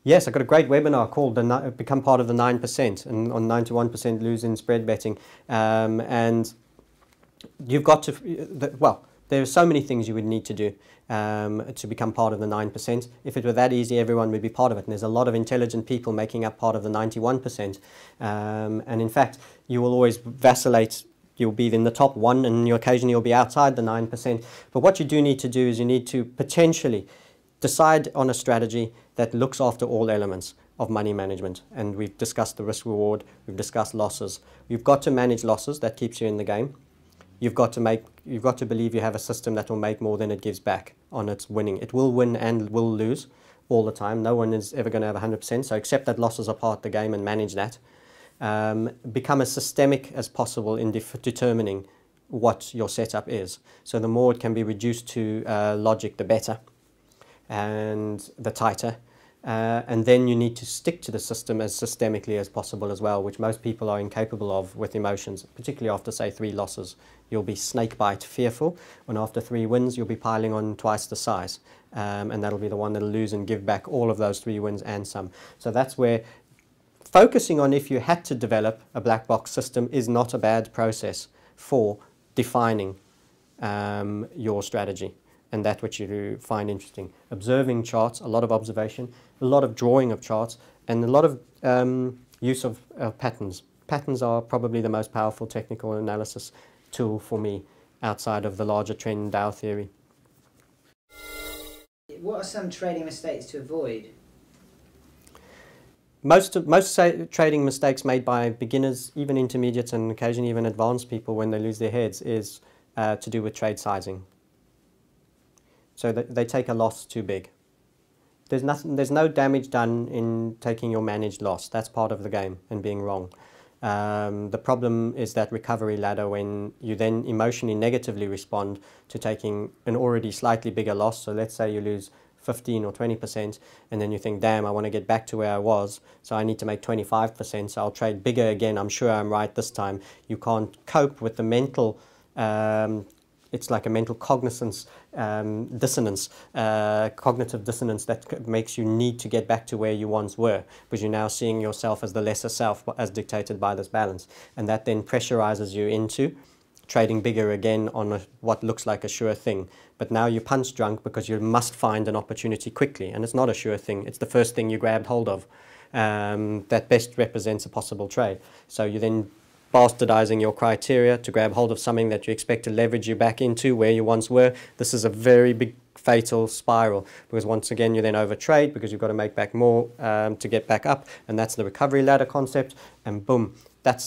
Yes, I got a great webinar called Become Part of the 9% and on 91% lose in spread betting. And you've got to, well, there are so many things you would need to do to become part of the 9%. If it were that easy, everyone would be part of it. And there's a lot of intelligent people making up part of the 91%. And in fact, you will always vacillate. You'll be in the top 1 and occasionally you'll be outside the 9%. But what you do need to do is you need to potentially decide on a strategy that looks after all elements of money management. And we've discussed the risk reward, we've discussed losses. You've got to manage losses, that keeps you in the game. You've got to believe you have a system that will make more than it gives back on its winning. It will win and will lose all the time. No one is ever going to have 100%, so accept that losses are part of the game and manage that. Become as systemic as possible in determining what your setup is. So the more it can be reduced to logic, the better, and the tighter. And then you need to stick to the system as systemically as possible as well, which most people are incapable of with emotions, particularly after, say, 3 losses. You'll be snakebite fearful, and after 3 wins, you'll be piling on twice the size. And that'll be the one that'll lose and give back all of those 3 wins and some. So that's where focusing on, if you had to develop a black box system, is not a bad process for defining your strategy and that which you find interesting. Observing charts, a lot of observation, a lot of drawing of charts, and a lot of use of patterns. Patterns are probably the most powerful technical analysis tool for me outside of the larger trend Dow theory. What are some trading mistakes to avoid? Most trading mistakes made by beginners, even intermediates and occasionally even advanced people when they lose their heads, is to do with trade sizing. So they take a loss too big. There's no damage done in taking your managed loss. That's part of the game and being wrong. The problem is that recovery ladder when you then emotionally negatively respond to taking an already slightly bigger loss. So let's say you lose 15 or 20% and then you think, damn, I want to get back to where I was, so I need to make 25%, so I'll trade bigger again, I'm sure I'm right this time. You can't cope with the mental it's like a mental cognizance dissonance, cognitive dissonance that makes you need to get back to where you once were, because you're now seeing yourself as the lesser self as dictated by this balance. And that then pressurizes you into trading bigger again on what looks like a sure thing. But now you're punch drunk because you must find an opportunity quickly. And it's not a sure thing. It's the first thing you grabbed hold of that best represents a possible trade. So you then bastardizing your criteria to grab hold of something that you expect to leverage you back into where you once were. This is a very big fatal spiral, because once again you then overtrade because you've got to make back more to get back up, and that's the recovery ladder concept, and boom, that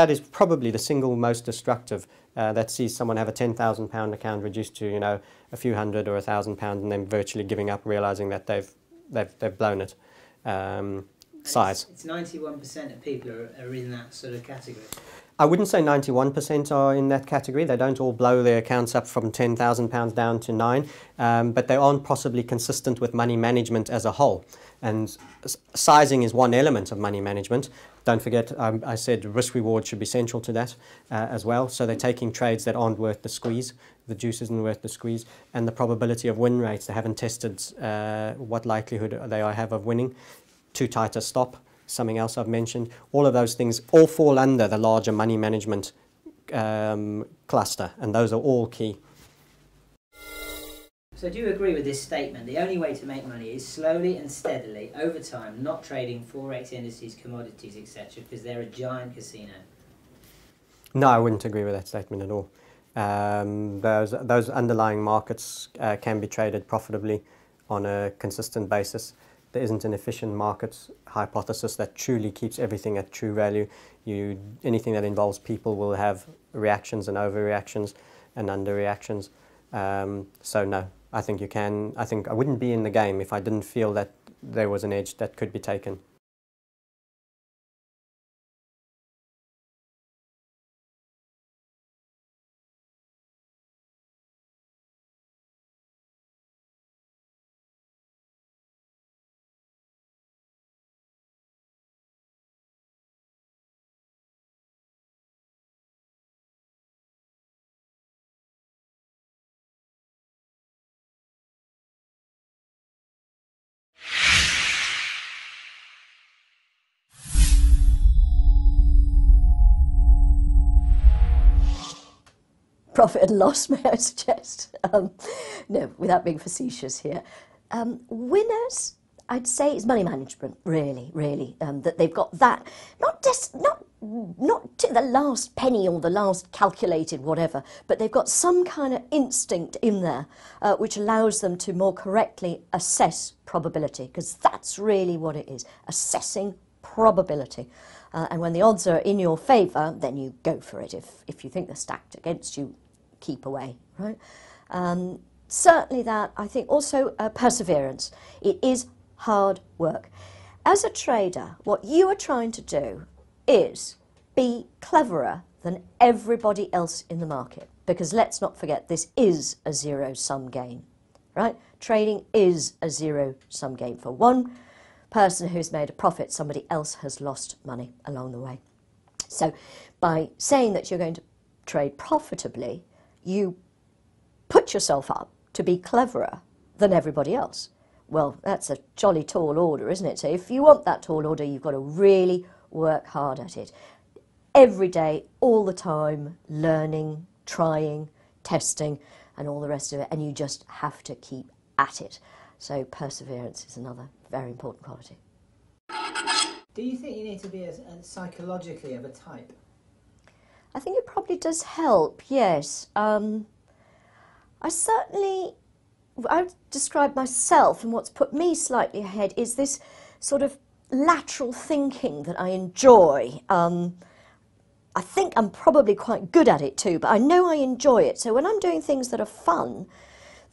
is probably the single most destructive. That sees someone have a £10,000 account reduced to, you know, a few hundred or £1,000 and then virtually giving up, realizing that they've blown it. Size. It's 91% of people are in that sort of category. I wouldn't say 91% are in that category. They don't all blow their accounts up from £10,000 down to 9, but they aren't possibly consistent with money management as a whole. And sizing is one element of money management. Don't forget, I said risk reward should be central to that as well. So they're taking trades that aren't worth the squeeze. The juice isn't worth the squeeze. And the probability of win rates, they haven't tested what likelihood they have of winning. Too tight a stop, something else I've mentioned. All of those things all fall under the larger money management cluster, and those are all key. So do you agree with this statement? The only way to make money is slowly and steadily, over time, not trading forex indices, commodities, etc., because they're a giant casino. No, I wouldn't agree with that statement at all. Those underlying markets can be traded profitably on a consistent basis. There isn't an efficient market hypothesis that truly keeps everything at true value. Anything that involves people will have reactions and overreactions and underreactions. So no, I think you can. I think I wouldn't be in the game if I didn't feel that there was an edge that could be taken. profit and loss, may I suggest? No, without being facetious here. Winners, I'd say, is money management, really. That they've got that, not to the last penny or the last calculated whatever, but they've got some kind of instinct in there which allows them to more correctly assess probability, because that's really what it is, assessing probability. And when the odds are in your favour, then you go for it. If you think they're stacked against you, keep away, right? Certainly that. I think also perseverance. It is hard work. As a trader, what you are trying to do is be cleverer than everybody else in the market, because let's not forget, this is a zero-sum game, right? Trading is a zero-sum game. For one person who's made a profit, somebody else has lost money along the way. So by saying that you're going to trade profitably, you put yourself up to be cleverer than everybody else. Well, that's a jolly tall order, isn't it? So if you want that tall order, you've got to really work hard at it. Every day, all the time, learning, trying, testing, and all the rest of it, and you just have to keep at it. So perseverance is another very important quality. Do you think you need to be psychologically of a type? I think it probably does help, yes. I would describe myself, and what's put me slightly ahead is this sort of lateral thinking that I enjoy. I think I'm probably quite good at it too, but I know I enjoy it. So when I'm doing things that are fun,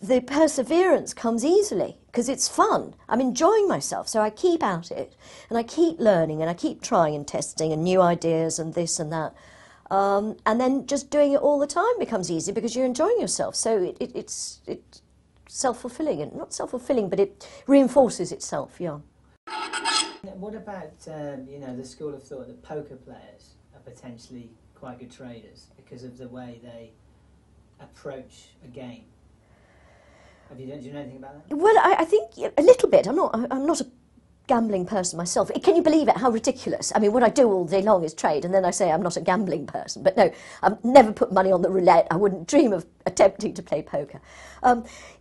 the perseverance comes easily because it's fun. I'm enjoying myself, so I keep at it, and I keep learning, and I keep trying and testing and new ideas and this and that. And then just doing it all the time becomes easy because you're enjoying yourself. So it's self-fulfilling, and not self-fulfilling, but it reinforces itself, yeah. What about, the school of thought that poker players are potentially quite good traders because of the way they approach a game? Do you know anything about that? Well, I think a little bit. I'm not a gambling person myself. Can you believe it? How ridiculous. I mean, what I do all day long is trade, and then I say I'm not a gambling person. But no, I've never put money on the roulette. I wouldn't dream of attempting to play poker.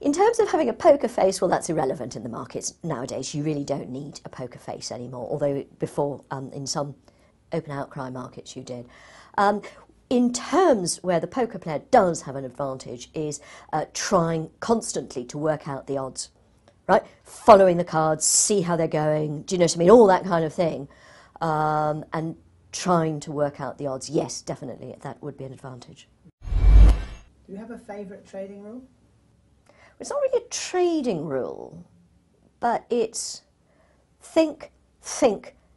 In terms of having a poker face, well, that's irrelevant in the markets nowadays. You really don't need a poker face anymore, although before, in some open outcry markets, you did. In terms where the poker player does have an advantage is trying constantly to work out the odds. Right, following the cards, see how they're going, do you know what I mean, all that kind of thing, and trying to work out the odds. Yes, definitely, that would be an advantage. Do you have a favourite trading rule? It's not really a trading rule, but it's think,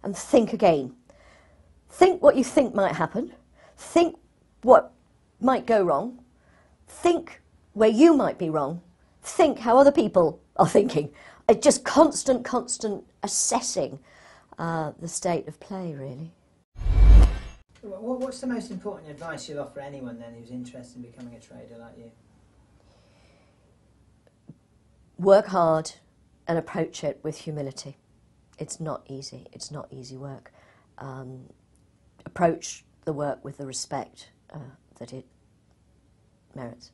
and think again. Think what you think might happen, think what might go wrong, think where you might be wrong, think how other people are thinking. It's just constant assessing the state of play, really. What's the most important advice you'll offer anyone then who's interested in becoming a trader like you? Work hard and approach it with humility. It's not easy. It's not easy work. Approach the work with the respect that it merits.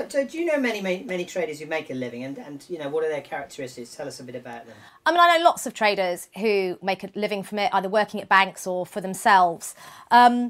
So do you know many traders who make a living, and what are their characteristics? Tell us a bit about them. I mean, I know lots of traders who make a living from it, either working at banks or for themselves. I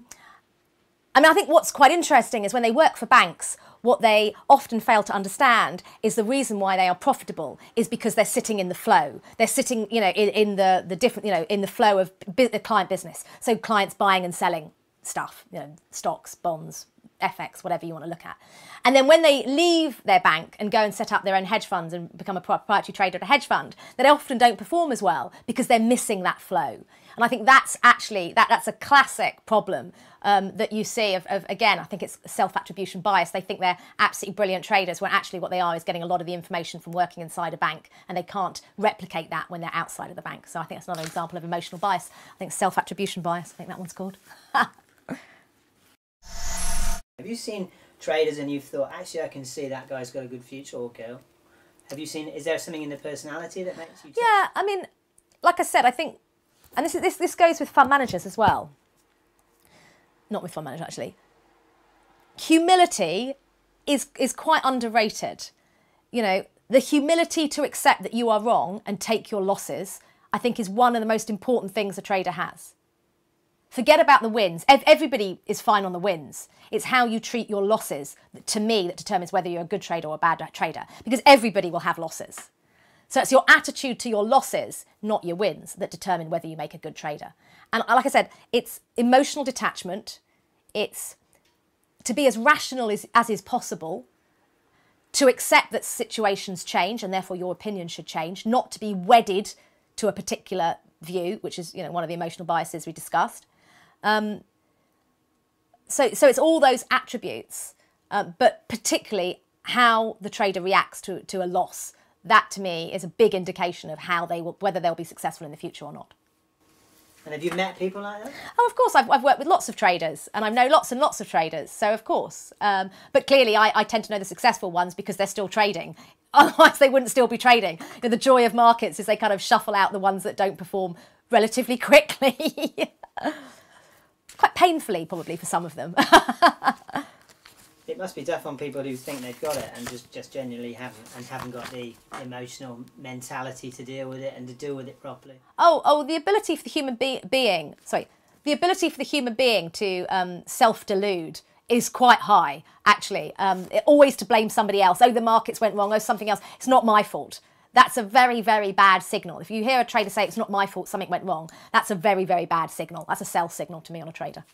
think what's quite interesting is when they work for banks, what they often fail to understand is the reason why they are profitable is because they're sitting in the flow. They're sitting, in the different, in the flow of the client business. So clients buying and selling stuff, stocks, bonds, FX, whatever you want to look at. And then when they leave their bank and go and set up their own hedge funds and become a proprietary trader at a hedge fund, they often don't perform as well because they're missing that flow. And I think that's actually, that's a classic problem that you see of, again, I think it's self-attribution bias. They think they're absolutely brilliant traders when actually what they are is getting a lot of the information from working inside a bank, and they can't replicate that when they're outside of the bank. So I think that's another example of emotional bias. I think self-attribution bias, I think that one's called. Have you seen traders and you've thought, actually I can see that guy's got a good future, or girl? Have you seen, is there something in the personality that makes you change? Yeah, I mean, like I said, I think, and this goes with fund managers as well. Not with fund managers, actually. Humility is quite underrated. You know, the humility to accept that you are wrong and take your losses, I think, is one of the most important things a trader has. Forget about the wins. Everybody is fine on the wins. It's how you treat your losses, to me, that determines whether you're a good trader or a bad trader. Because everybody will have losses. So it's your attitude to your losses, not your wins, that determine whether you make a good trader. And like I said, it's emotional detachment. It's to be as rational as is possible, to accept that situations change and therefore your opinion should change, not to be wedded to a particular view, which is, you know, one of the emotional biases we discussed. So it's all those attributes, but particularly how the trader reacts to a loss. That to me is a big indication of how they will, whether they'll be successful in the future or not. And have you met people like that? Oh, of course. I've worked with lots of traders, and I know lots and lots of traders. So of course, but clearly I tend to know the successful ones because they're still trading. Otherwise, they wouldn't still be trading. You know, the joy of markets is they kind of shuffle out the ones that don't perform relatively quickly. Quite painfully, probably, for some of them. It must be tough on people who think they've got it and just genuinely haven't got the emotional mentality to deal with it and to deal with it properly. Oh, the ability for the human being to self-delude is quite high, actually. Always to blame somebody else. Oh, the markets went wrong. Oh, something else. It's not my fault. That's a very, very bad signal. If you hear a trader say it's not my fault, something went wrong, that's a very, very bad signal. That's a sell signal to me on a trader.